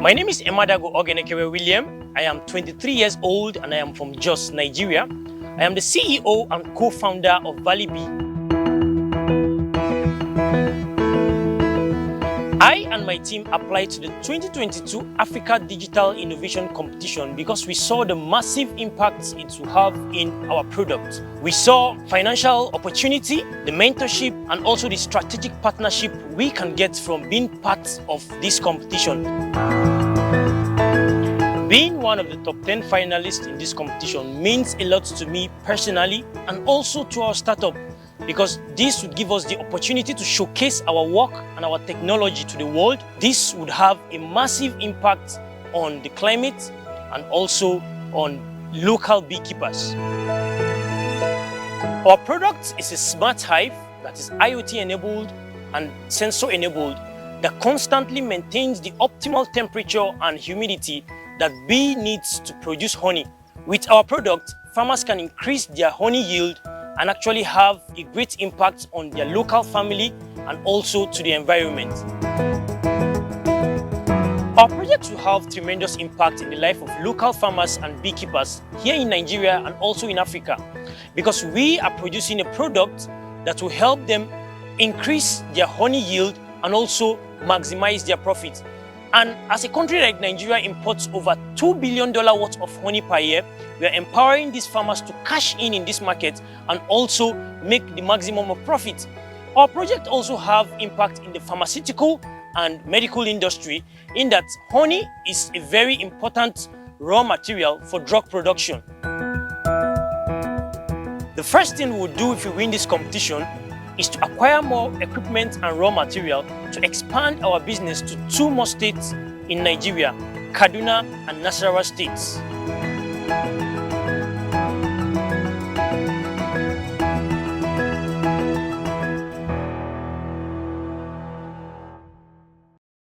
My name is Emadago Oghenekevwe William. I am 23 years old and I am from Jos, Nigeria. I am the CEO and co-founder of Valley B. I and my team applied to the 2022 Africa Digital Innovation Competition because we saw the massive impact it will have in our product. We saw financial opportunity, the mentorship, and also the strategic partnership we can get from being part of this competition. Being one of the top 10 finalists in this competition means a lot to me personally and also to our startup, because this would give us the opportunity to showcase our work and our technology to the world. This would have a massive impact on the climate and also on local beekeepers. Our product is a smart hive that is IoT enabled and sensor enabled that constantly maintains the optimal temperature and humidity that bee needs to produce honey. With our product, farmers can increase their honey yield and actually have a great impact on their local family and also to the environment. Our project will have tremendous impact in the life of local farmers and beekeepers here in Nigeria and also in Africa, because we are producing a product that will help them increase their honey yield and also maximize their profits. And as a country like Nigeria imports over $2 billion worth of honey per year, we are empowering these farmers to cash in this market and also make the maximum of profit. Our project also have impact in the pharmaceutical and medical industry, in that honey is a very important raw material for drug production. The first thing we'll do if we win this competition is to acquire more equipment and raw material to expand our business to 2 more states in Nigeria, Kaduna and Nasarawa states.